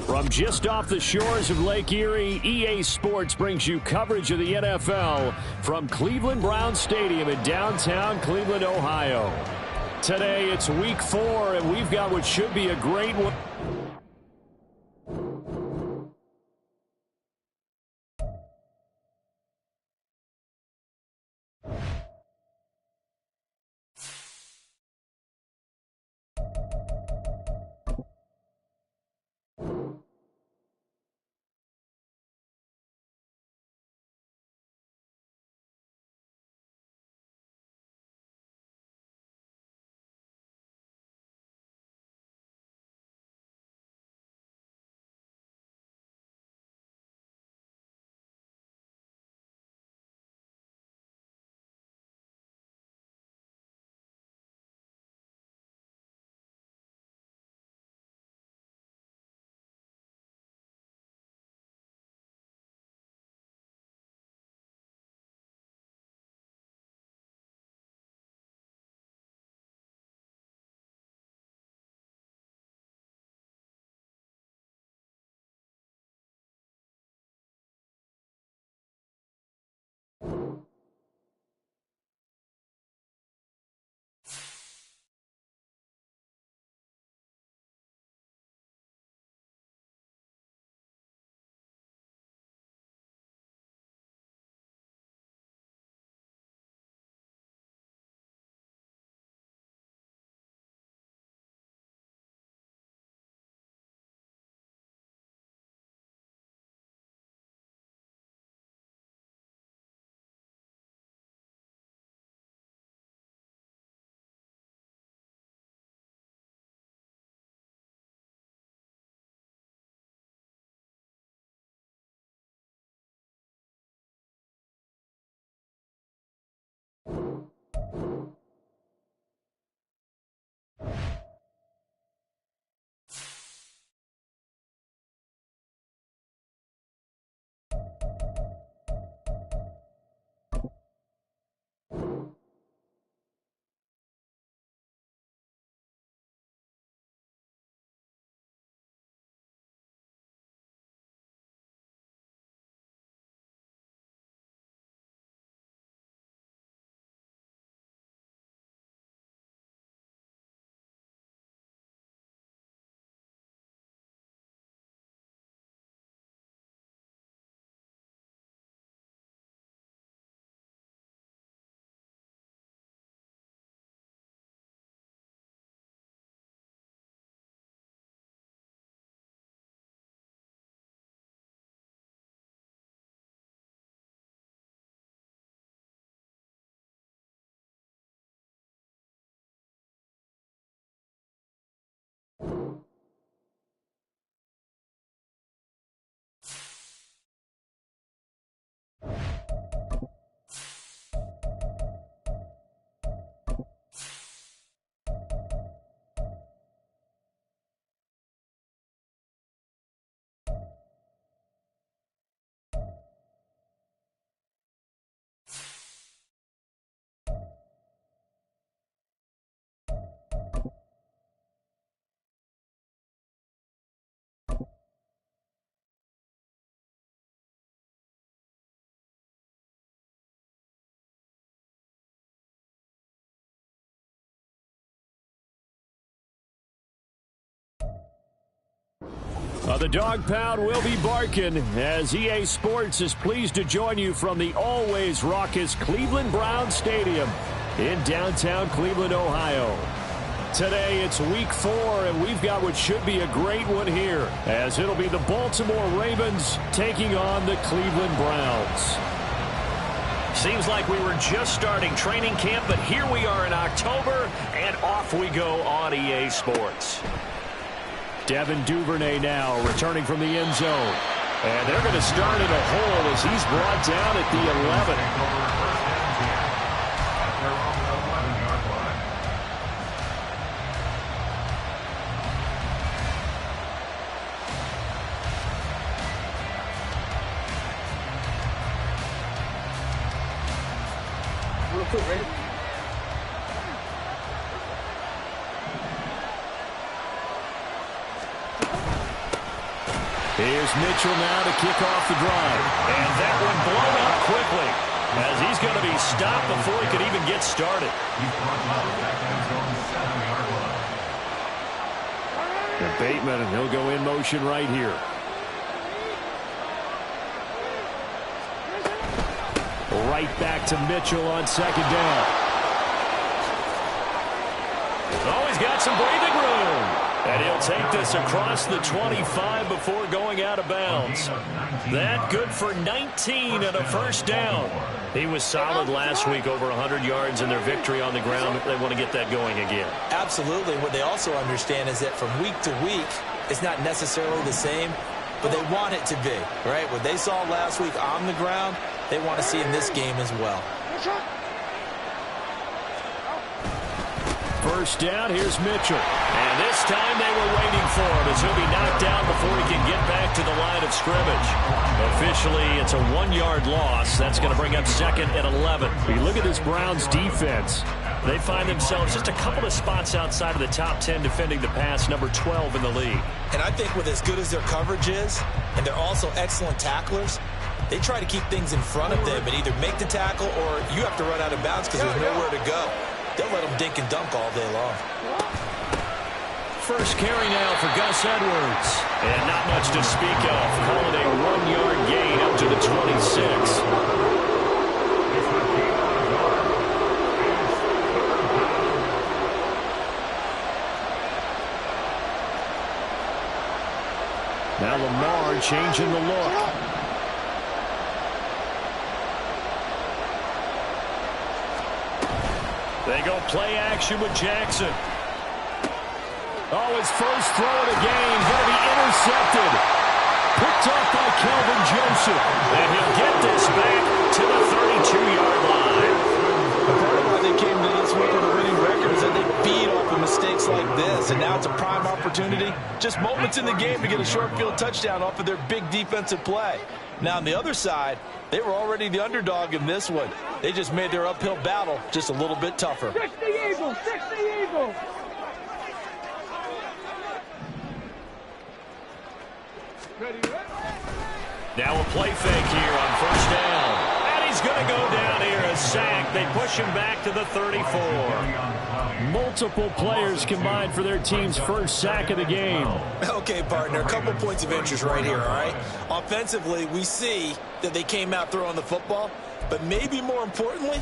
From just off the shores of Lake Erie, EA Sports brings you coverage of the NFL from Cleveland Browns Stadium in downtown Cleveland, Ohio. Today, it's Week 4, and we've got what should be a great one. The dog pound will be barking as EA Sports is pleased to join you from the always raucous Cleveland Browns Stadium in downtown Cleveland, Ohio. Today, it's Week 4, and we've got what should be a great one here, as it'll be the Baltimore Ravens taking on the Cleveland Browns. Seems like we were just starting training camp, but here we are in October, and off we go on EA Sports. Devin Duvernay now returning from the end zone. And they're going to start in a hole as he's brought down at the 11. Ready? Here's Mitchell now to kick off the drive. And that one blown up quickly, as he's going to be stopped before he could even get started. And Bateman, and he'll go in motion right here. Right back to Mitchell on second down. Oh, he's got some breathing room. And he'll take this across the 25 before going out of bounds. That good for 19 and a first down. He was solid last week, over 100 yards in their victory on the ground. They want to get that going again. Absolutely. What they also understand is that from week to week, it's not necessarily the same, but they want it to be, right? What they saw last week on the ground, they want to see in this game as well. First down, here's Mitchell. And this time they were waiting for him, as he'll be knocked down before he can get back to the line of scrimmage. Officially, it's a 1-yard loss. That's going to bring up second and 11. You look at this Browns defense. They find themselves just a couple of spots outside of the top 10 defending the pass, number 12 in the league. And I think with as good as their coverage is, and they're also excellent tacklers, they try to keep things in front of them and either make the tackle or you have to run out of bounds because there's nowhere to go. They'll let them dink and dunk all day long. First carry now for Gus Edwards. And not much to speak of. Calling a 1-yard gain up to the 26. Now Lamar changing the look. They go play action with Jackson. Oh, his first throw of the game going to be intercepted. Picked off by Kelvin Joseph. And he'll get this back to the 32-yard line. Part of why they came to this week with a winning record is that they feed off of mistakes like this. And now it's a prime opportunity. Just moments in the game to get a short field touchdown off of their big defensive play. Now on the other side, they were already the underdog in this one. They just made their uphill battle just a little bit tougher. 60 Eagles, 60 Eagles. Now a play fake here on first down. And he's going to go down here, a sack. They push him back to the 34. Multiple players combined for their team's first sack of the game. Okay, partner, a couple points of interest right here, all right? Offensively, we see that they came out throwing the football, but maybe more importantly,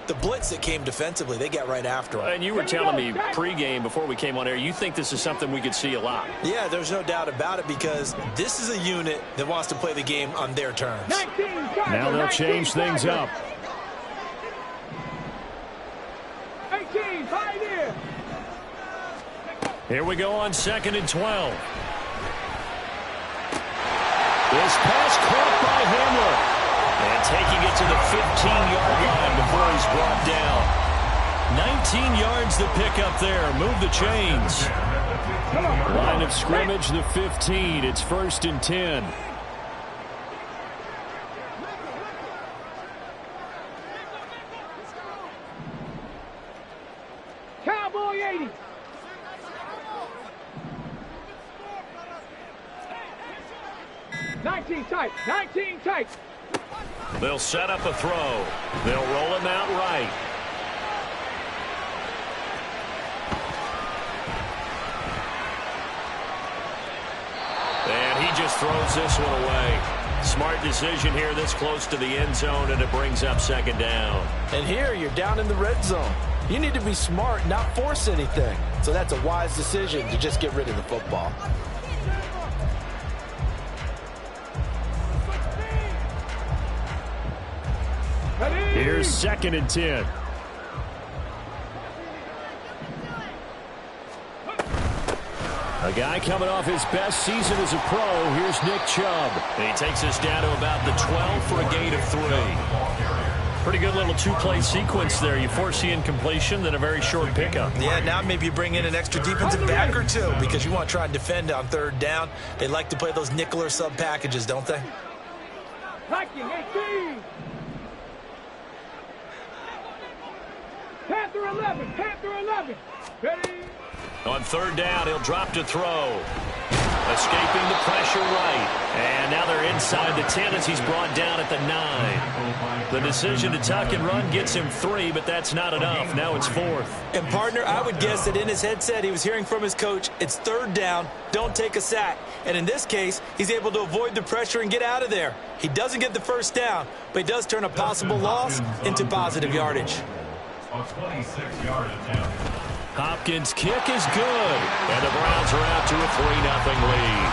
the blitz that came defensively, they got right after him. And you were telling me pregame before we came on air, you think this is something we could see a lot. Yeah, there's no doubt about it because this is a unit that wants to play the game on their terms. Now they'll change things up. 18, Pioneer. Here we go on 2nd and 12. This pass caught by Hamler. And taking it to the 15-yard line before he's brought down. 19 yards the pickup there. Move the chains. Line of scrimmage, the 15. It's 1st and 10. Cowboy 80. Tight, 19 tight. They'll set up a throw. They'll roll him out right. And he just throws this one away. Smart decision here this close to the end zone, and it brings up 2nd down. And here you're down in the red zone. You need to be smart, not force anything. So that's a wise decision to just get rid of the football. Here's 2nd and 10. A guy coming off his best season as a pro. Here's Nick Chubb. And he takes us down to about the 12 for a gain of 3. Pretty good little two-play sequence there. You force the incompletion, then a very short pickup. Yeah, now maybe you bring in an extra defensive back or two because you want to try and defend on 3rd down. They like to play those nickel or sub packages, don't they? Packing 18. Panther 11. Ready? On 3rd down, he'll drop to throw. Escaping the pressure right. And now they're inside the 10 as he's brought down at the 9. The decision to tuck and run gets him 3, but that's not enough. Now it's 4th. And, partner, I would guess that in his headset he was hearing from his coach, it's 3rd down, don't take a sack. And in this case, he's able to avoid the pressure and get out of there. He doesn't get the 1st down, but he does turn a possible loss into positive yardage. A 26-yard attempt. Hopkins' kick is good, and the Browns are out to a 3-0 lead.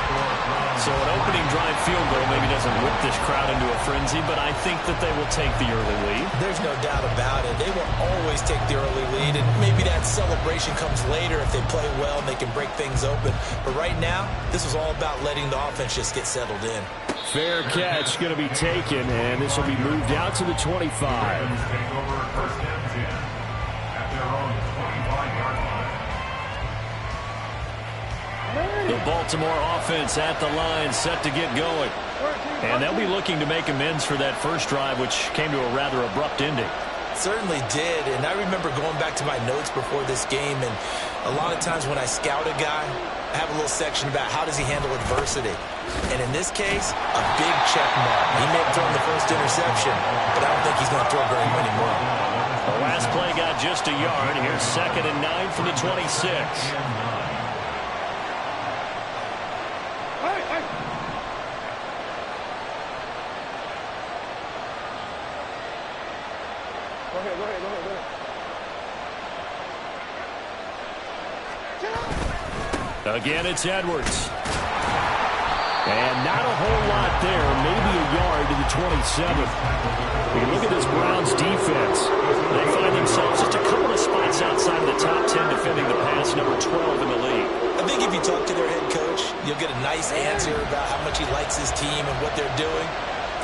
So an opening drive field goal maybe doesn't whip this crowd into a frenzy, but I think that they will take the early lead. There's no doubt about it. They will always take the early lead, and maybe that celebration comes later if they play well and they can break things open. But right now, this was all about letting the offense just get settled in. Fair catch going to be taken, and this will be moved out to the 25. Take over 1st and 10 at their own 25-yard line. The Baltimore offense at the line, set to get going. And they'll be looking to make amends for that first drive, which came to a rather abrupt ending. Certainly did, and I remember going back to my notes before this game, and a lot of times when I scout a guy, I have a little section about how does he handle adversity. And in this case, a big check mark. He may have thrown the first interception, but I don't think he's going to throw very many more. The last play got just a yard. Here's 2nd and 9 from the 26. Again, it's Edwards. And not a whole lot there, maybe a yard to the 27. You can look at this Browns defense. They find themselves just a couple of spots outside of the top 10 defending the pass, number 12 in the league. I think if you talk to their head coach, you'll get a nice answer about how much he likes his team and what they're doing.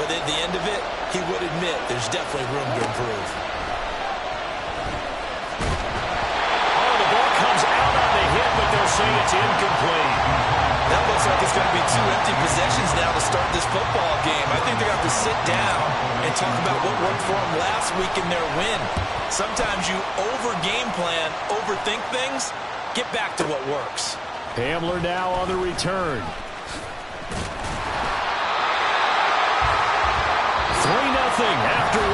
But at the end of it, he would admit there's definitely room to improve. Oh, the ball comes out on the hit, but they'll say it's incomplete. That looks like it's going to be 2 empty possessions now to start this football game. I think they're going to have to sit down and talk about what worked for them last week in their win. Sometimes you over-game plan, overthink things. Get back to what works. Hamler now on the return. 3-0 after 1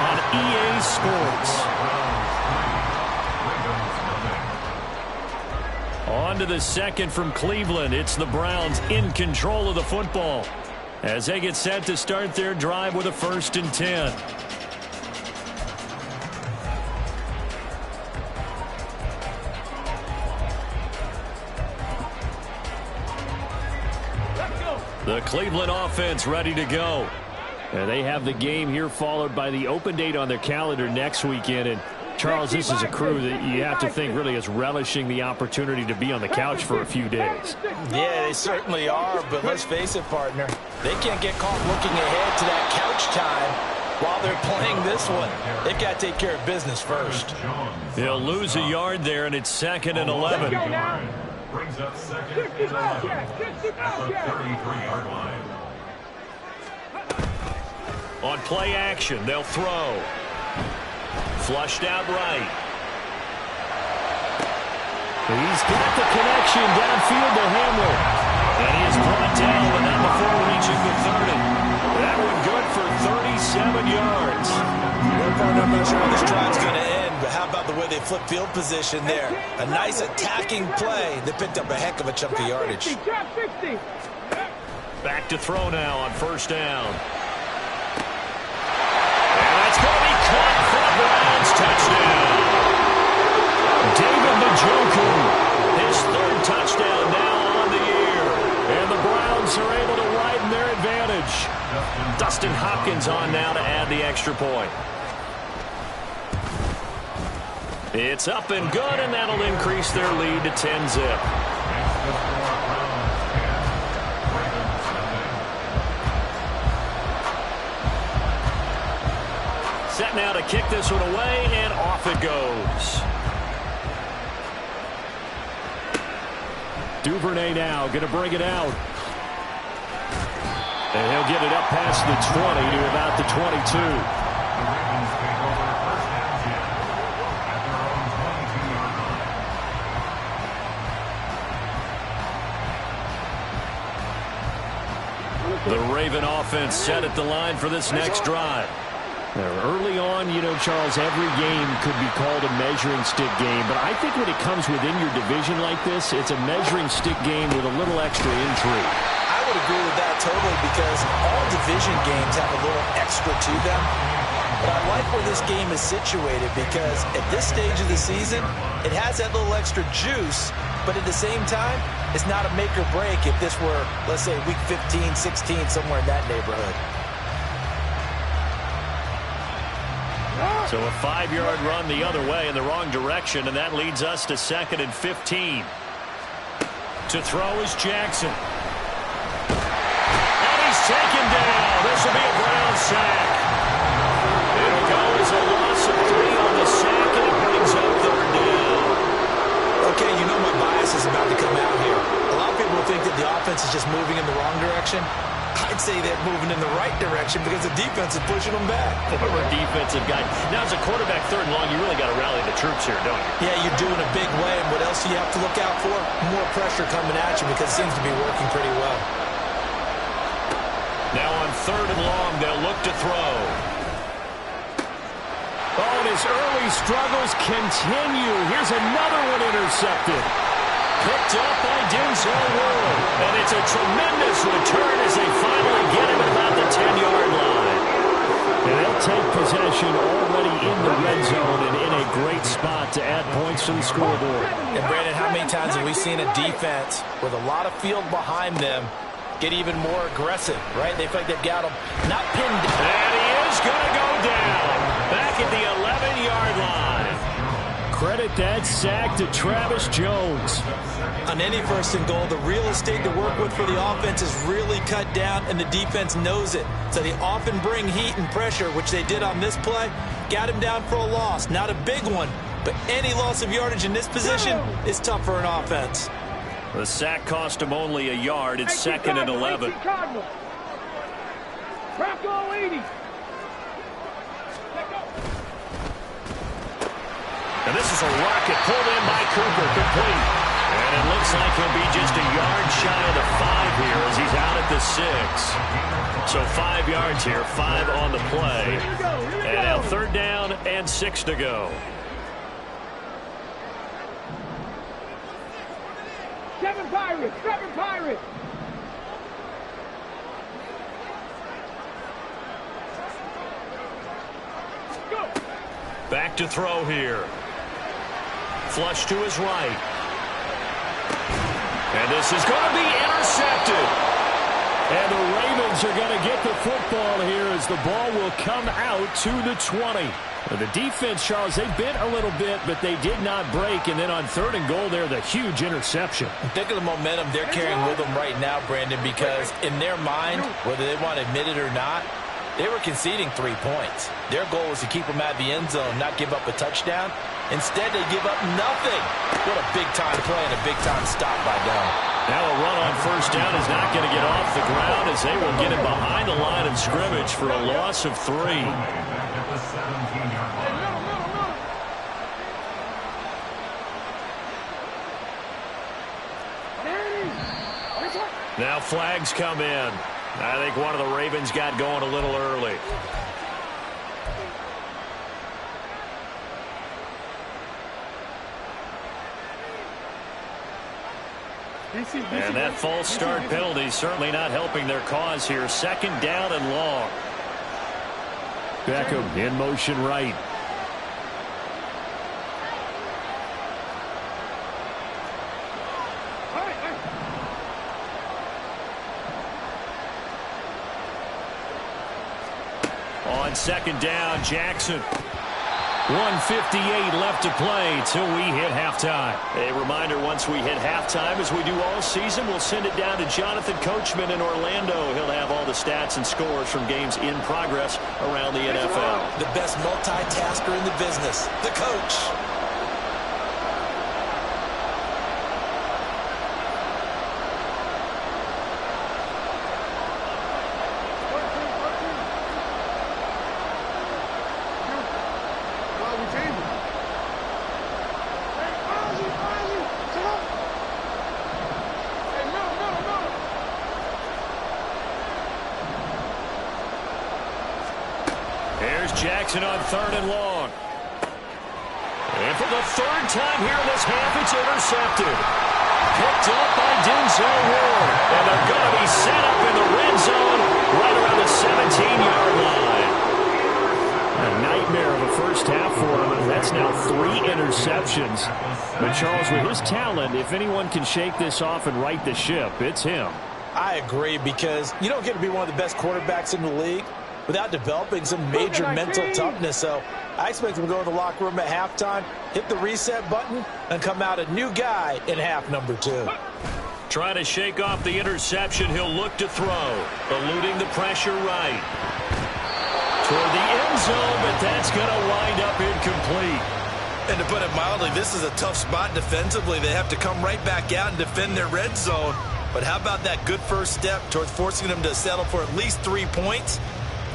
on EA Sports. On to the 2nd from Cleveland. It's the Browns in control of the football as they get set to start their drive with a 1st and 10. The Cleveland offense ready to go. And they have the game here followed by the open date on their calendar next weekend. And Charles, this is a crew that you have to think really is relishing the opportunity to be on the couch for a few days. Yeah, they certainly are, but let's face it, partner. They can't get caught looking ahead to that couch time while they're playing this one. They've got to take care of business first. They'll lose a yard there, and it's 2nd and 11. Brings up 2nd and 11 at the 33-yard line. On play action, they'll throw. Flushed out right. He's got the connection downfield to Hamler. And he is brought down, but not before reaching the 30. That one good for 37 yards. Well, partner, I'm not sure how this drive's going to end, but how about the way they flip field position there? A nice attacking play that picked up a heck of a chunk of yardage. Back to throw now on 1st down. And that's going to be caught for the Browns. Touchdown. David Njoku, his 3rd touchdown now on the year. And the Browns are able to widen their advantage. Dustin Hopkins on now to add the extra point. It's up and good, and that'll increase their lead to 10-zip. Set now to kick this one away, and off it goes. Duvernay now going to bring it out. And he'll get it up past the 20 to about the 22. The Raven offense set at the line for this next drive. Early on, you know, Charles, every game could be called a measuring stick game, but I think when it comes within your division like this, it's a measuring stick game with a little extra intrigue. I would agree with that totally, because all division games have a little extra to them. But I like where this game is situated, because at this stage of the season, it has that little extra juice, but at the same time, it's not a make or break if this were, let's say, week 15, 16, somewhere in that neighborhood. So a 5-yard run the other way in the wrong direction, and that leads us to 2nd and 15. To throw is Jackson. And he's taken down. This will be a Brown sack. It'll go as a loss of 3 on the sack, and it brings up 3rd down. Okay, you know my bias is about to come out here. A lot of people think that the offense is just moving in the wrong direction. I'd say they're moving in the right direction because the defense is pushing them back. Former defensive guy. Now, as a quarterback, 3rd and long, you really got to rally the troops here, don't you? Yeah, you're doing a big way, and what else do you have to look out for? More pressure coming at you, because it seems to be working pretty well. Now on 3rd and long, they'll look to throw. Oh, and his early struggles continue. Here's another one intercepted. Picked up by Denzel Ward. And it's a tremendous return as they finally get him at about the 10-yard line. And they'll take possession already in the red zone and in a great spot to add points to the scoreboard. And Brandon, how many times have we seen a defense with a lot of field behind them get even more aggressive, right? They feel like they've got him not pinned down. And he is going to go down back at the 11-yard line. Credit that sack to Travis Jones. On any 1st and goal, the real estate to work with for the offense is really cut down, and the defense knows it. So they often bring heat and pressure, which they did on this play. Got him down for a loss. Not a big one, but any loss of yardage in this position is tough for an offense. The sack cost him only a yard. It's 2nd and 11. Bronco 80. And this is a rocket pulled in by Cooper, complete. And it looks like he'll be just a yard shy of the 5 here as he's out at the 6. So 5 yards here, 5 on the play. And now 3rd down and 6 to go. 7 Pirates, 7 Pirates. Go. Back to throw here. Flush to his right. And this is going to be intercepted. And the Ravens are going to get the football here as the ball will come out to the 20. The defense, Charles, they bit a little bit, but they did not break. And then on 3rd and goal there, the huge interception. Think of the momentum they're carrying with them right now, Brandon, because in their mind, whether they want to admit it or not, they were conceding 3 points. Their goal was to keep them out of the end zone, not give up a touchdown. Instead, they give up nothing. What a big-time play and a big-time stop by them. Now a run on 1st down is not going to get off the ground as they will get him behind the line of scrimmage for a loss of 3. Now flags come in. I think one of the Ravens got going a little early. And that false start penalty certainly not helping their cause here. 2nd down and long. Beckham in motion right. On 2nd down, Jackson. 1:58 left to play till we hit halftime. A reminder, once we hit halftime, as we do all season, we'll send it down to Jonathan Coachman in Orlando. He'll have all the stats and scores from games in progress around the NFL. The best multitasker in the business, the coach. Jackson on 3rd and long. And for the 3rd time here in this half, it's intercepted. Picked up by Denzel Ward. And they're going to be set up in the red zone right around the 17-yard line. A nightmare of a first half for him. That's now 3 interceptions. But Charles, with his talent, if anyone can shake this off and right the ship, it's him. I agree, because you don't get to be one of the best quarterbacks in the league without developing some major mental toughness. So I expect him to go in the locker room at halftime, hit the reset button, and come out a new guy in half number 2. Trying to shake off the interception, he'll look to throw. Eluding the pressure right. Toward the end zone, but that's going to wind up incomplete. And to put it mildly, this is a tough spot defensively. They have to come right back out and defend their red zone. But how about that good first step towards forcing them to settle for at least 3 points?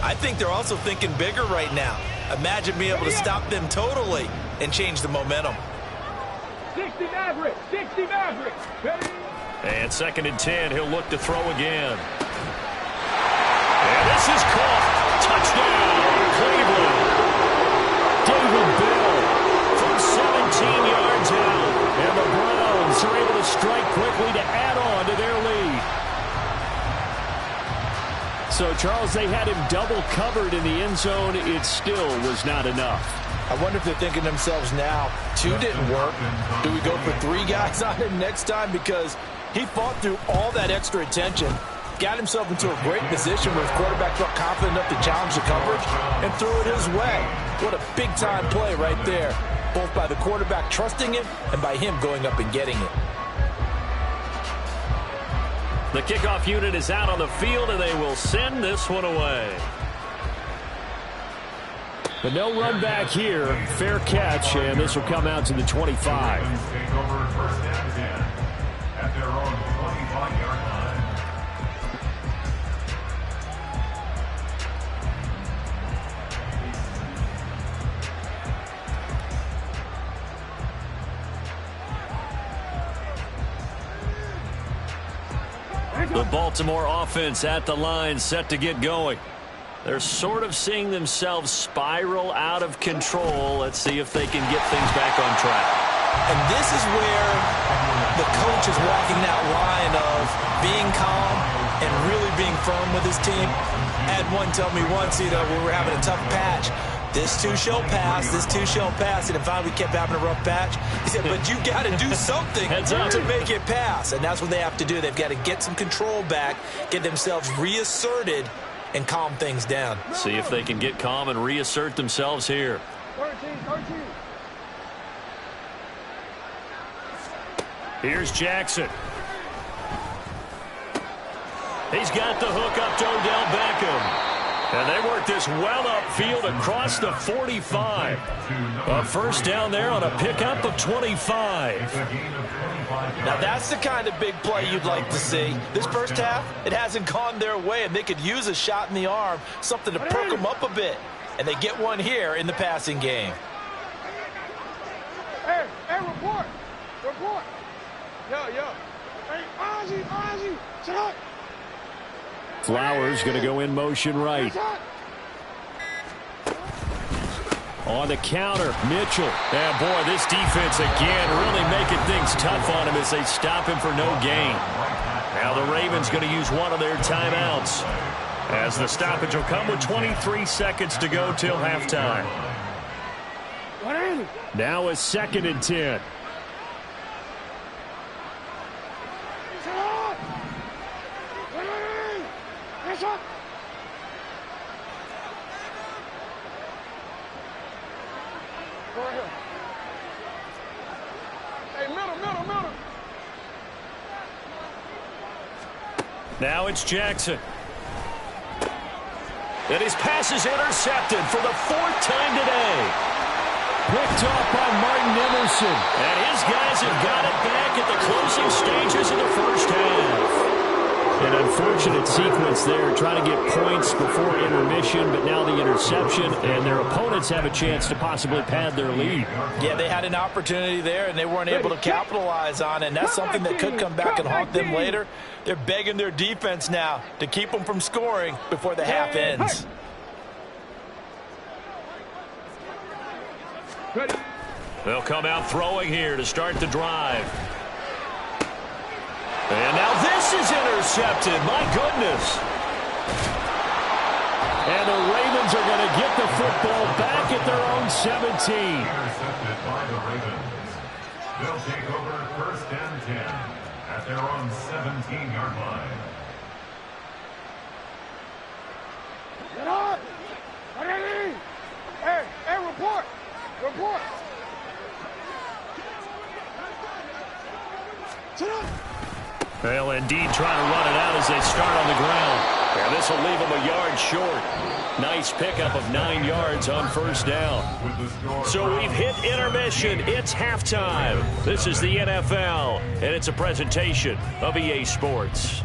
I think they're also thinking bigger right now. Imagine being able to stop them totally and change the momentum. 60 Mavericks, 60 Mavericks. Ready? And 2nd and 10, he'll look to throw again. And this is caught. Touchdown, Cleveland. David Bell from 17 yards out. And the Browns are able to strike quickly to add on to their lead. So, Charles, they had him double covered in the end zone. It still was not enough. I wonder if they're thinking to themselves now, 2 didn't work. Do we go for 3 guys on him next time? Because he fought through all that extra attention, got himself into a great position where his quarterback felt confident enough to challenge the coverage and threw it his way. What a big-time play right there, both by the quarterback trusting him and by him going up and getting it. The kickoff unit is out on the field, and they will send this one away. But no run back here. Fair catch, and this will come out to the 25. At their own 25-yard line. The Baltimore offense at the line, set to get going. They're sort of seeing themselves spiral out of control. Let's see if they can get things back on track. And this is where the coach is walking that line of being calm and really being firm with his team. I had one tell me once, when we were having a tough patch, this too shall pass, this too shall pass. And finally we kept having a rough patch. He said, but you got to do something to make it pass. And that's what they have to do. They've got to get some control back, get themselves reasserted, and calm things down. See if they can get calm and reassert themselves here. 13. Here's Jackson. He's got the hook up to Odell Beckham. And they work this well upfield across the 45. A first down there on a pickup of 25. Now that's the kind of big play you'd like to see. This first half, it hasn't gone their way, and they could use a shot in the arm, something to perk them up a bit. And they get one here in the passing game. Hey, report. Yo. Hey, Ozzy, shut up. Flowers going to go in motion right. On the counter, Mitchell. And boy, this defense again really making things tough on him as they stop him for no gain. Now the Ravens going to use one of their timeouts, as the stoppage will come with 23 seconds to go till halftime. Now a 2nd and 10. Hey, middle. Now it's Jackson. And his pass is intercepted for the 4th time today. Picked off by Martin Emerson. And his guys have got it back at the closing stages of the first half. An unfortunate sequence there, trying to get points before intermission, but now the interception, and their opponents have a chance to possibly pad their lead. Yeah, they had an opportunity there, and they weren't able to capitalize on it, and that's something that could come back and haunt them later. They're begging their defense now to keep them from scoring before the half ends. Ready. They'll come out throwing here to start the drive. And now this is intercepted. My goodness. And the Ravens are going to get the football back at their own 17. Intercepted by the Ravens. They'll take over 1st and 10 at their own 17-yard line. Get up. Ready. Hey, report. Report. Sit up. They'll indeed try to run it out as they start on the ground. And this will leave them a yard short. Nice pickup of 9 yards on 1st down. So we've hit intermission. It's halftime. This is the NFL, and it's a presentation of EA Sports.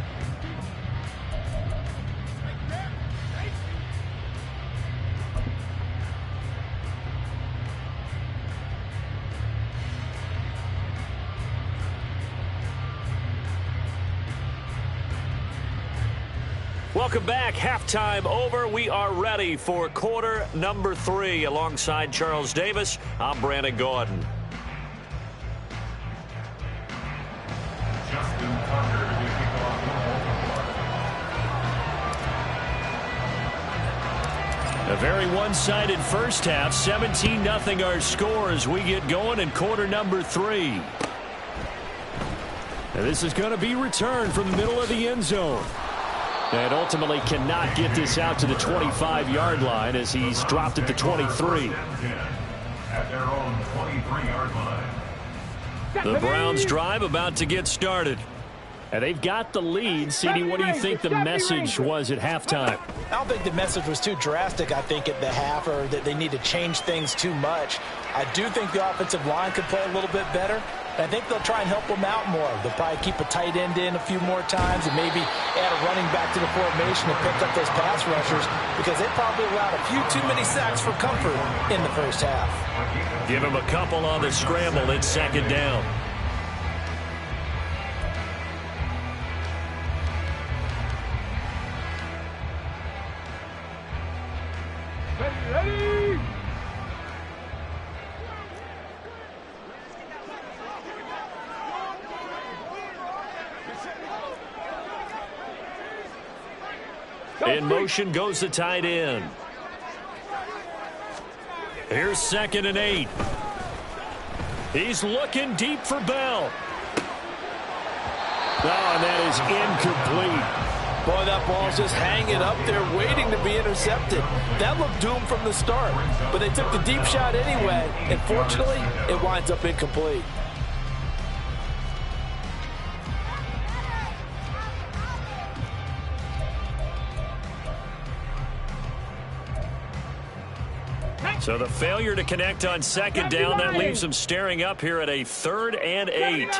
Welcome back. Halftime over. We are ready for quarter number 3. Alongside Charles Davis, I'm Brandon Gordon. Justin Tucker to kick off the ball. A very one-sided first half. 17-0 our score as we get going in quarter number 3. And this is going to be returned from the middle of the end zone. And ultimately cannot get this out to the 25-yard line as he's dropped at the 23. At their own 23-yard line. The Browns drive about to get started. And they've got the lead. CD, what do you think the message was at halftime? I don't think the message was too drastic, I think, at the half, or that they need to change things too much. I do think the offensive line could play a little bit better. I think they'll try and help them out more. They'll probably keep a tight end in a few more times and maybe add a running back to the formation and pick up those pass rushers because they probably allowed a few too many sacks for comfort in the first half. Give them a couple on the scramble. It's 2nd down. Ready. In motion goes the tight end. Here's 2nd and 8. He's looking deep for Bell. Oh, and that is incomplete. Boy, that ball's just hanging up there waiting to be intercepted. That looked doomed from the start, but they took the deep shot anyway, and fortunately, it winds up incomplete. So the failure to connect on 2nd down, that leaves them staring up here at a 3rd and 8.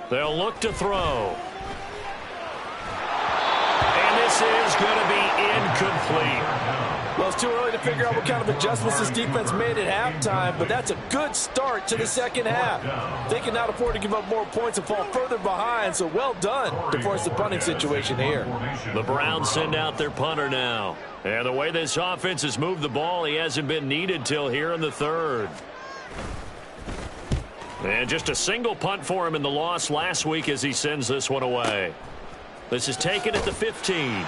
They'll look to throw. And this is going to be incomplete. Well, it's too early to figure out what kind of adjustments this defense made at halftime, but that's a good start to the second half. They cannot afford to give up more points and fall further behind, so well done to force the punting situation here. The Browns send out their punter now. And the way this offense has moved the ball, he hasn't been needed till here in the 3rd. And just a single punt for him in the loss last week as he sends this one away. This is taken at the 15.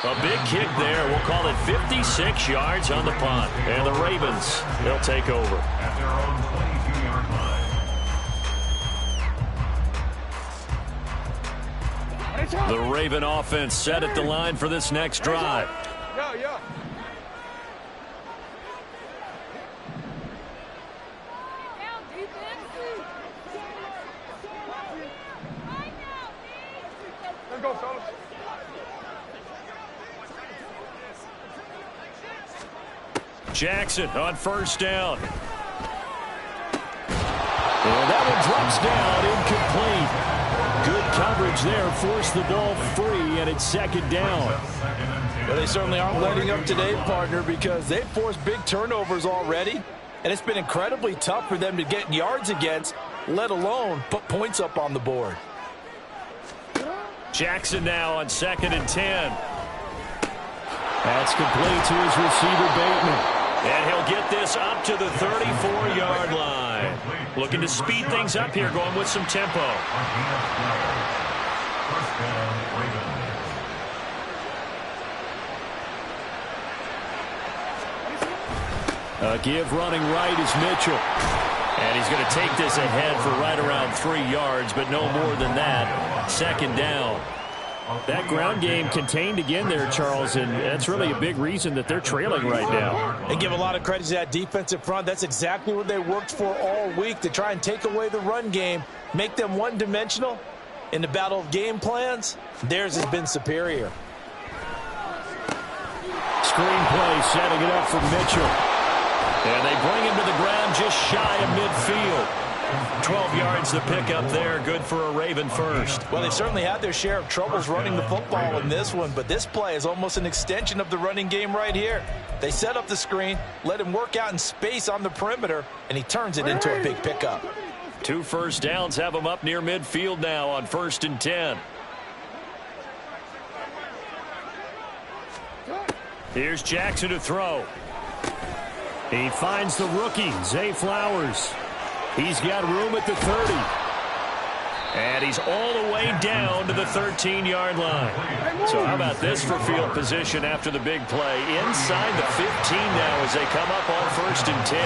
A big kick there. We'll call it 56 yards on the punt. And the Ravens, they'll take over. At their own 22-yard line. The Raven offense set at the line for this next drive. Yeah. Let's go, fellas. Jackson on 1st down. And that one drops down, incomplete. Good coverage there, forced the ball free, and it's 2nd down. Well, they certainly aren't letting up today, partner, because they've forced big turnovers already, and it's been incredibly tough for them to get yards against. let alone put points up on the board. Jackson now on 2nd and 10. That's complete to his receiver, Bateman. And he'll get this up to the 34-yard line. Looking to speed things up here, going with some tempo. A give running right is Mitchell. And he's going to take this ahead for right around 3 yards, but no more than that. 2nd down. That ground game contained again there, Charles, and that's really a big reason that they're trailing right now. They give a lot of credit to that defensive front. That's exactly what they worked for all week, to try and take away the run game, make them one-dimensional. In the battle of game plans, theirs has been superior. Screenplay setting it up for Mitchell. And they bring him to the ground just shy of midfield. 12 yards to pick up there. Good for a Raven first. Well, they certainly had their share of troubles running the football in this one, but this play is almost an extension of the running game right here. They set up the screen, let him work out in space on the perimeter, and he turns it into a big pickup. 2 first downs have him up near midfield now on 1st and 10. Here's Jackson to throw. He finds the rookie, Zay Flowers. He's got room at the 30. And he's all the way down to the 13-yard line. So how about this for field position after the big play? Inside the 15 now as they come up on 1st and 10.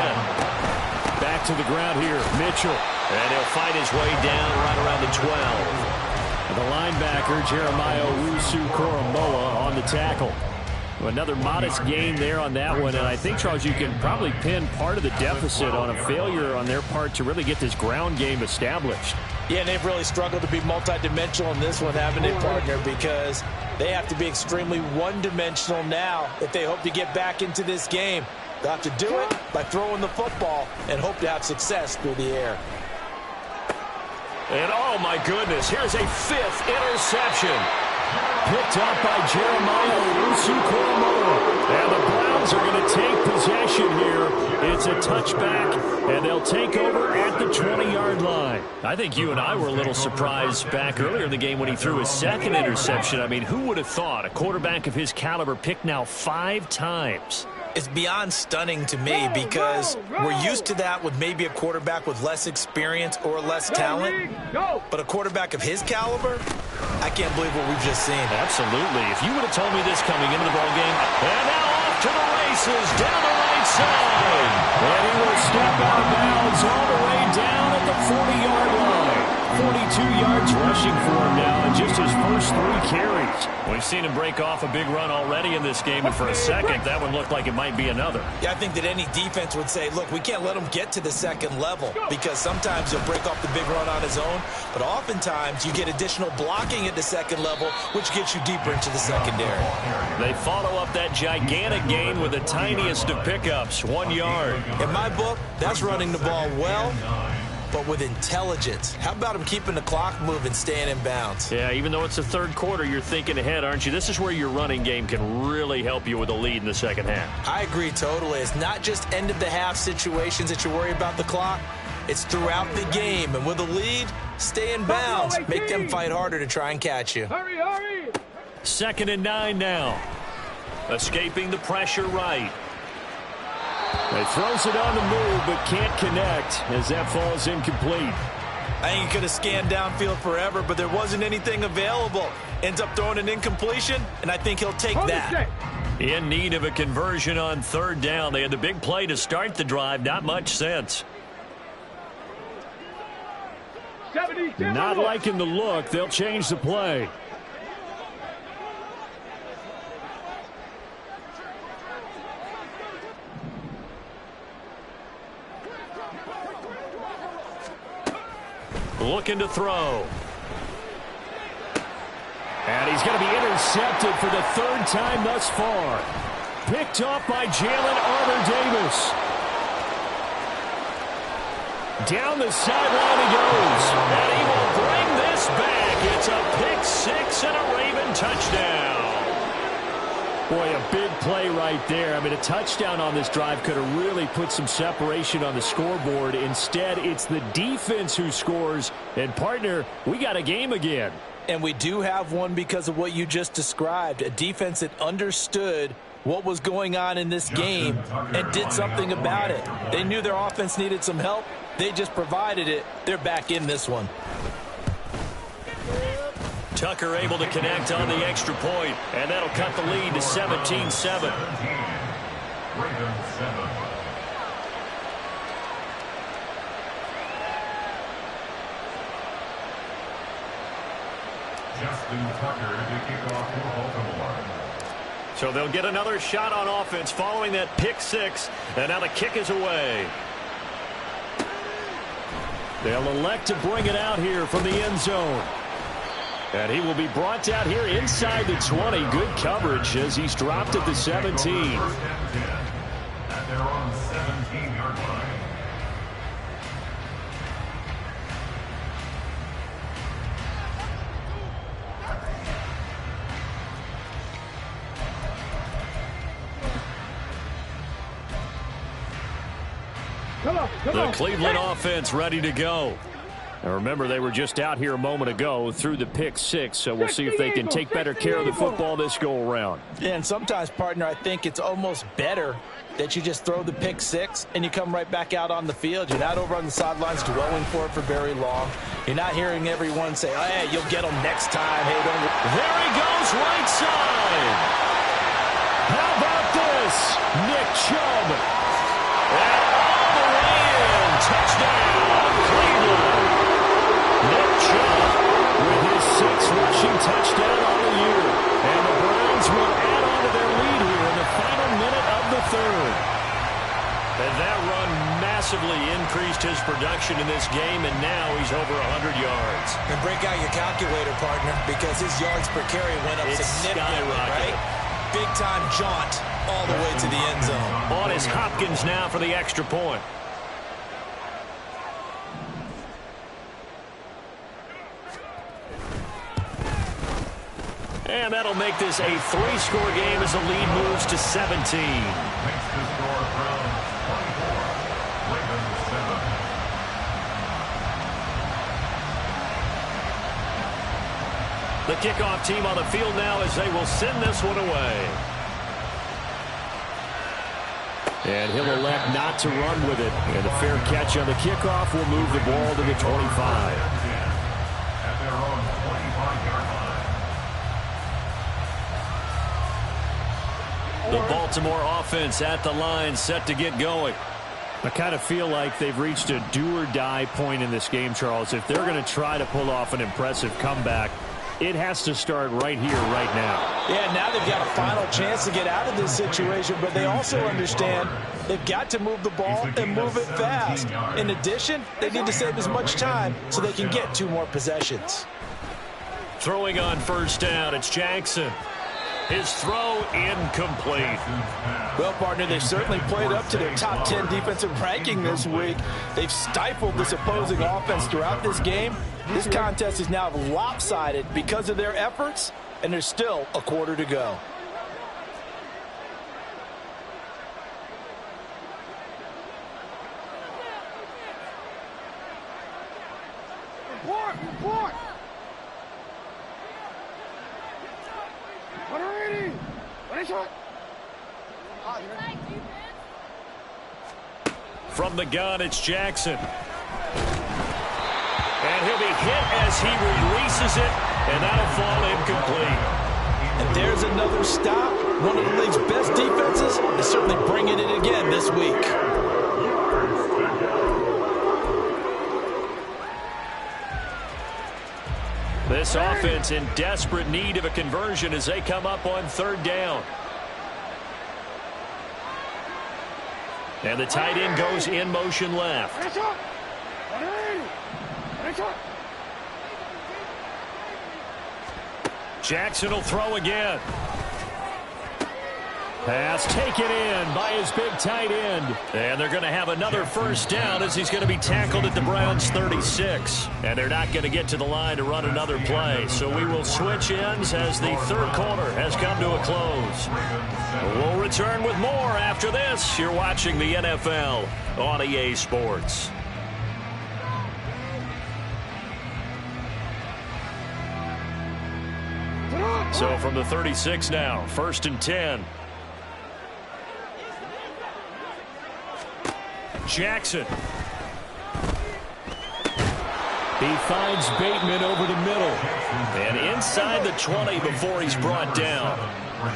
Back to the ground here, Mitchell. And he'll fight his way down right around the 12. The linebacker, Jeremiah Owusu-Koromoa, on the tackle. Another modest gain there on that one, and I think, Charles, you can probably pin part of the deficit on a failure on their part to really get this ground game established. Yeah, and they've really struggled to be multidimensional in this one, haven't they, partner? Because they have to be extremely one-dimensional now if they hope to get back into this game. They'll have to do it by throwing the football and hope to have success through the air. And, oh, my goodness, here's a 5th interception. Picked up by Jeremiah Owusu-Koromoa. And the Browns are going to take possession here. It's a touchback, and they'll take over at the 20-yard line. I think you and I were a little surprised back earlier in the game when he threw his 2nd interception. I mean, who would have thought a quarterback of his caliber picked now 5 times? It's beyond stunning to me because we're used to that with maybe a quarterback with less experience or less talent. But a quarterback of his caliber, I can't believe what we've just seen. Absolutely. If you would have told me this coming into the ballgame, and now off to the races down the right side. And he will step out of bounds all the way down at the 40-yard line. 42 yards rushing for him now in just his first 3 carries. We've seen him break off a big run already in this game, and for a second, that one looked like it might be another. Yeah, I think that any defense would say, look, we can't let him get to the 2nd level because sometimes he'll break off the big run on his own, but oftentimes you get additional blocking at the 2nd level, which gets you deeper into the secondary. They follow up that gigantic gain with the tiniest of pickups, 1 yard. In my book, that's running the ball well, but with intelligence. How about him keeping the clock moving, staying in bounds? Yeah, even though it's the 3rd quarter, you're thinking ahead, aren't you? This is where your running game can really help you with a lead in the 2nd half. I agree totally. It's not just end-of-the-half situations that you worry about the clock. It's throughout the game. And with a lead, stay in bounds. Make them fight harder to try and catch you. Hurry, hurry! 2nd and 9 now. Escaping the pressure right. He throws it on the move, but can't connect as that falls incomplete. I think he could have scanned downfield forever, but there wasn't anything available. Ends up throwing an incompletion, and I think he'll take that. In need of a conversion on 3rd down. They had the big play to start the drive. Not much sense. Not liking the look. They'll change the play. Looking to throw. And he's going to be intercepted for the 3rd time thus far. Picked off by Jalen Armour-Davis. Down the sideline he goes. And he will bring this back. It's a pick 6 and a Raven touchdown. Boy, a big play right there. I mean, a touchdown on this drive could have really put some separation on the scoreboard. Instead, it's the defense who scores. And, partner, we got a game again. And we do have one because of what you just described. A defense that understood what was going on in this game and did something about it. They knew their offense needed some help. They just provided it. They're back in this one. Tucker able to connect on the extra point, and that'll cut the lead to 17-7. 17. Justin Tucker to kick off for Baltimore. So they'll get another shot on offense following that pick six, and now the kick is away. They'll elect to bring it out here from the end zone. And he will be brought down here inside the 20. Good coverage as he's dropped at the 17. First and 10 at their own 17-yard line. The Cleveland offense ready to go. And remember, they were just out here a moment ago through the pick six, so we'll see if they can take better care of the football this go-around. Yeah, and sometimes, partner, I think it's almost better that you just throw the pick six and you come right back out on the field. You're not over on the sidelines dwelling for it for very long. You're not hearing everyone say, oh, hey, you'll get them next time. Hey, don't. There he goes, right side. How about this? Nick Chubb. And all the way in. Touchdown, Cleveland. Nick Chubb with his sixth rushing touchdown on the year. And the Browns will add on to their lead here in the final minute of the third. And that run massively increased his production in this game, and now he's over 100 yards. And break out your calculator, partner, because his yards per carry went up significantly, right? Big-time jaunt all the way to the end zone. On is Hopkins now for the extra point. And that'll make this a three-score game as the lead moves to 17. Makes the score from 24. Ravens 7. The kickoff team on the field now as they will send this one away. And he'll elect not to run with it. And a fair catch on the kickoff will move the ball to the 25. At their own 25-yard line. The Baltimore offense at the line, set to get going. I kind of feel like they've reached a do-or-die point in this game, Charles. If they're going to try to pull off an impressive comeback, it has to start right here, right now. Yeah, now they've got a final chance to get out of this situation, but they also understand they've got to move the ball and move it fast. In addition, they need to save as much time so they can get 2 more possessions. Throwing on first down, it's Jackson. His throw incomplete. Well, partner, they've certainly played up to their top 10 defensive ranking this week. They've stifled this opposing offense throughout this game. This contest is now lopsided because of their efforts, and there's still a quarter to go. Report! Report! 180! What is it? From the gun, it's Jackson. And he'll be hit as he releases it, and that'll fall incomplete. And there's another stop. One of the league's best defenses is certainly bringing it again this week. This offense in desperate need of a conversion as they come up on third down. And the tight end goes in motion left. What is it? Jackson will throw again. Pass taken in by his big tight end. And they're going to have another first down as he's going to be tackled at the Browns' 36. And they're not going to get to the line to run another play. So we will switch ends as the third quarter has come to a close. We'll return with more after this. You're watching the NFL on EA Sports. So from the 36 now, 1st and 10. Jackson. He finds Bateman over the middle. And inside the 20 before he's brought down.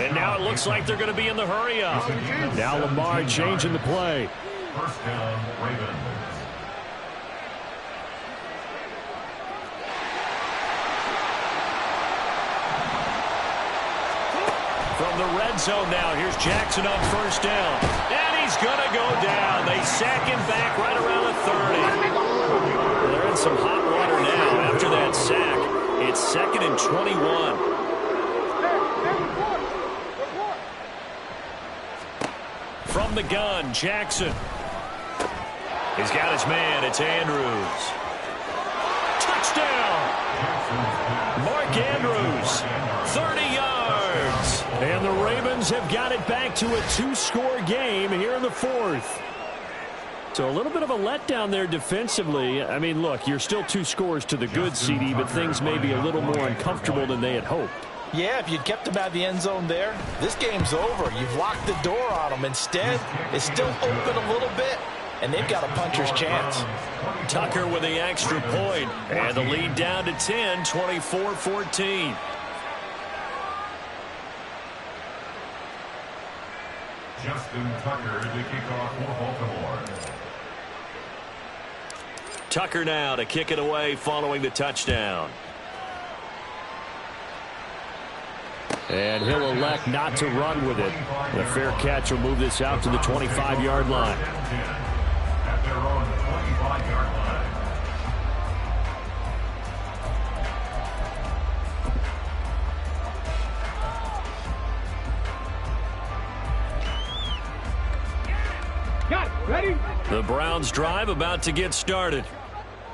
And now it looks like they're going to be in the hurry-up. Now Lamar changing the play. First down, Ravens. From the red zone now, here's Jackson on first down. And he's going to go down. They sack him back right around the 30. Well, they're in some hot water now after that sack. It's 2nd and 21. From the gun, Jackson. He's got his man. It's Andrews. Touchdown! Mark Andrews, 30 yards. And the Ravens have got it back to a 2-score game here in the 4th. So a little bit of a letdown there defensively. I mean, look, you're still 2 scores to the good, CD, but things may be a little more uncomfortable than they had hoped. Yeah, if you'd kept him out of the end zone there, this game's over. You've locked the door on him. Instead, it's still open a little bit, and they've got a puncher's chance. Tucker with the extra point, and the lead down to 10, 24-14. Justin Tucker to kick off for Baltimore. Tucker now to kick it away following the touchdown. And he'll elect not to run with it. The fair catch will move this out to the 25-yard line. At their own 25-yard line. Got it. Ready? The Browns drive about to get started.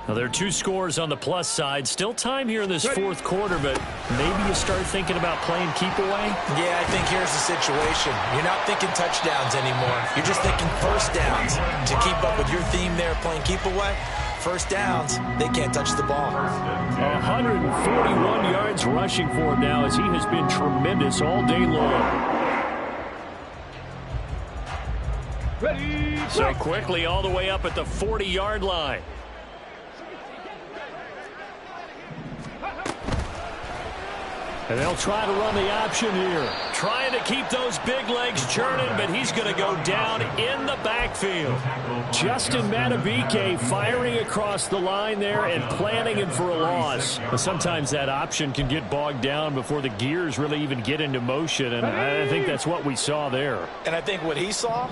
Now, there are 2 scores on the plus side. Still time here in this 4th quarter, but maybe you start thinking about playing keep away? Yeah, I think here's the situation. You're not thinking touchdowns anymore. You're just thinking first downs. To keep up with your theme there, playing keep away, first downs, they can't touch the ball. 141 yards rushing for him now as he has been tremendous all day long. Ready? So quickly all the way up at the 40-yard line. And they'll try to run the option here. Trying to keep those big legs churning, but he's going to go down in the backfield. Justin Madubuike firing across the line there and planting him for a loss. But sometimes that option can get bogged down before the gears really even get into motion, and I think that's what we saw there. And I think what he saw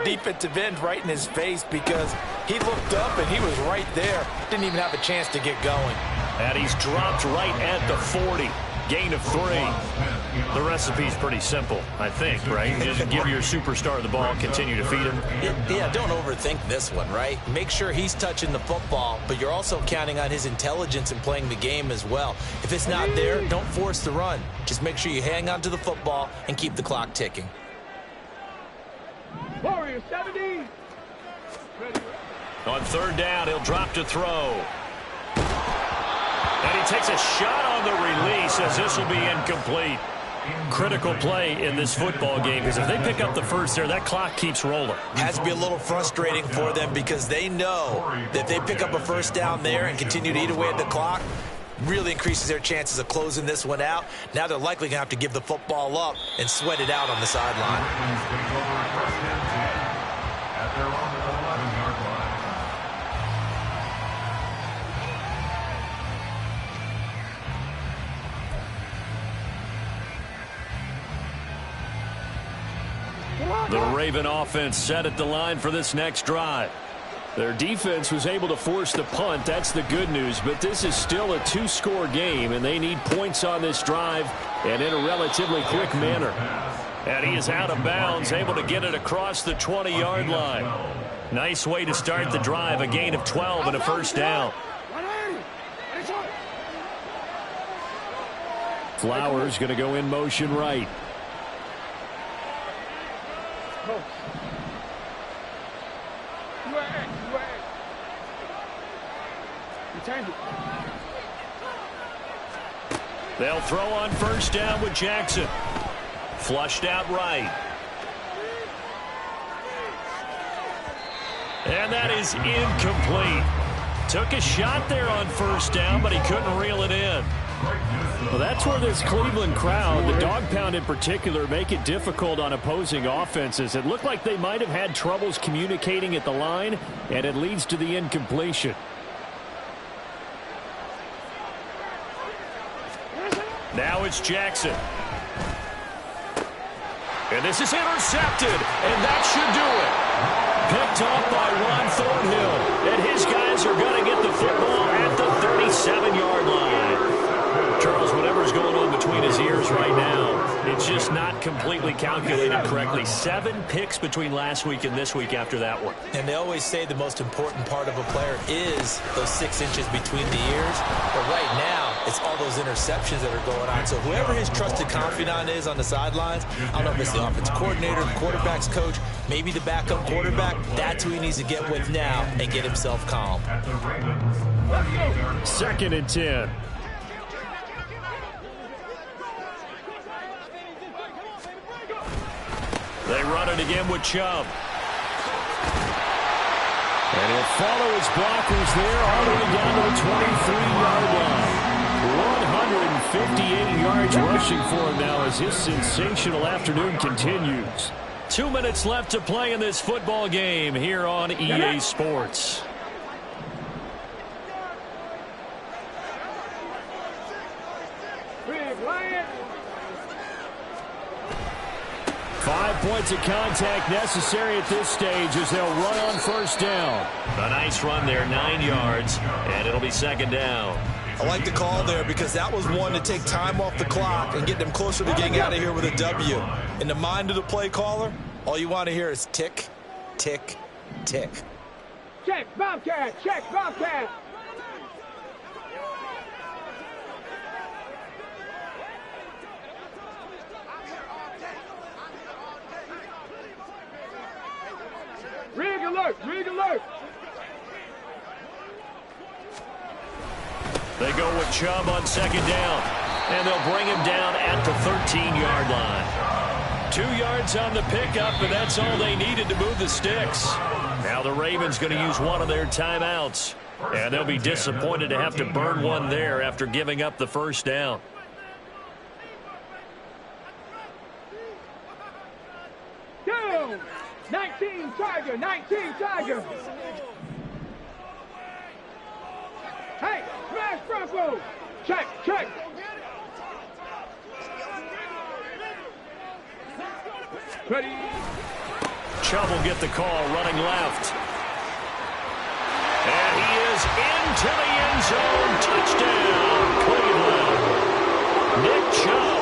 defensive end right in his face because he looked up and he was right there. Didn't even have a chance to get going. And he's dropped right at the 40. Gain of 3. The recipe's pretty simple, I think, right? Just give your superstar the ball, continue to feed him. Yeah, don't overthink this one, right? Make sure he's touching the football, but you're also counting on his intelligence in playing the game as well. If it's not there, don't force the run. Just make sure you hang on to the football and keep the clock ticking. Warrior 70. Ready? On 3rd down, he'll drop to throw. And he takes a shot on the release as this will be incomplete. Critical play in this football game because if they pick up the first there, that clock keeps rolling. Has to be a little frustrating for them because they know that if they pick up a first down there and continue to eat away at the clock, really increases their chances of closing this one out. Now they're likely going to have to give the football up and sweat it out on the sideline. At their own 11-yard line. The Raven offense set at the line for this next drive. Their defense was able to force the punt. That's the good news. But this is still a 2-score game, and they need points on this drive and in a relatively quick manner. And he is out of bounds, able to get it across the 20-yard line. Nice way to start the drive, a gain of 12 and a first down. Flowers going to go in motion right. They'll throw on first down with Jackson. Flushed out right. And that is incomplete. Took a shot there on first down, but he couldn't reel it in. Well, that's where this Cleveland crowd, the dog pound in particular, make it difficult on opposing offenses. It looked like they might have had troubles communicating at the line, and it leads to the incompletion. Now it's Jackson. And this is intercepted, and that should do it. Picked off by Ron Thornhill, and his guys are going to get the football at the 37-yard line. Charles, whatever's going on between his ears right now, it's just not completely calculated correctly. 7 picks between last week and this week after that one. And they always say the most important part of a player is those 6 inches between the ears. But right now, it's all those interceptions that are going on. So whoever his trusted confidant is on the sidelines, I don't know if it's the offensive coordinator, the quarterback's coach, maybe the backup quarterback, that's who he needs to get with now and get himself calm. 2nd and 10. They run it again with Chubb. And he'll follow his blockers there all the way down to the 23-yard line. 158 yards rushing for him now as his sensational afternoon continues. 2 minutes left to play in this football game here on EA Sports. Five points of contact necessary at this stage as they'll run on first down. A nice run there, 9 yards, and it'll be 2nd down. I like the call there because that was one to take time off the clock and get them closer to getting out of here with a W. In the mind of the play caller, all you want to hear is tick, tick, tick. Check, Bobcat, check, Bobcat. Rig alert, rig alert. They go with Chubb on 2nd down, and they'll bring him down at the 13-yard line. 2 yards on the pickup, and that's all they needed to move the sticks. Now the Ravens going to use one of their timeouts, and they'll be disappointed to have to burn one there after giving up the first down. Down. 19 Tiger, 19 Tiger. Hey, smash Bronco. Check, check. Ready. Chubb will get the call running left. And he is into the end zone. Touchdown, Cleveland. Nick Chubb,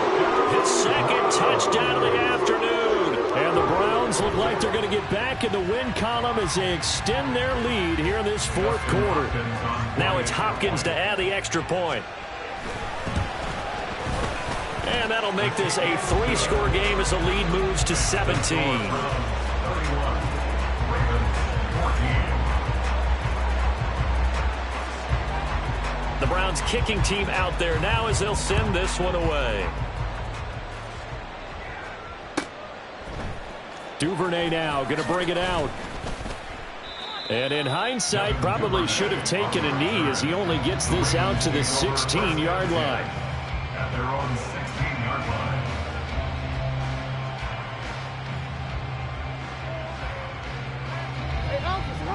his 2nd touchdown of the afternoon. And the Browns look like they're going to get back in the win column as they extend their lead here in this 4th quarter. Now it's Hopkins to add the extra point. And that'll make this a 3-score game as the lead moves to 17. The Browns kicking team out there now as they'll send this one away. Duvernay now going to bring it out. And in hindsight, probably should have taken a knee as he only gets this out to the 16-yard line. At their own 16-yard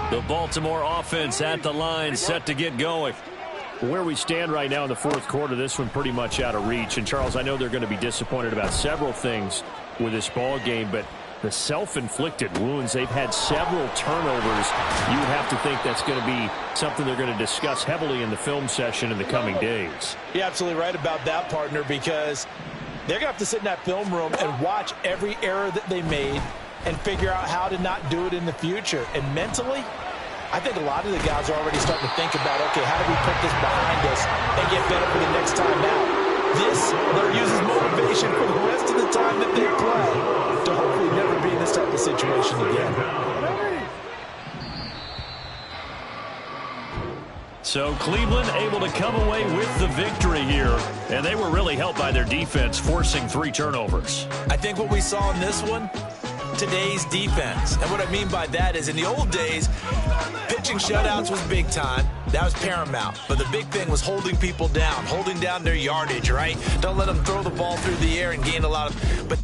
line. The Baltimore offense at the line, set to get going. Where we stand right now in the 4th quarter, this one pretty much out of reach. And, Charles, I know they're going to be disappointed about several things with this ball game, but the self-inflicted wounds, they've had several turnovers. You have to think that's going to be something they're going to discuss heavily in the film session in the coming days. You're absolutely right about that, partner, because They're going to have to sit in that film room and watch every error that they made and figure out how to not do it in the future. And mentally, I think a lot of the guys are already starting to think about, okay, how do we put this behind us and get better for the next time out? This, they'll use as motivation for the rest of the time that they play to hopefully never be in this type of situation again. So Cleveland able to come away with the victory here, and they were really helped by their defense, forcing 3 turnovers. I think what we saw in this one, today's defense. And what I mean by that is in the old days, pitching shutouts was big time. That was paramount. But the big thing was holding people down, holding down their yardage, right? Don't let them throw the ball through the air and gain a lot of... But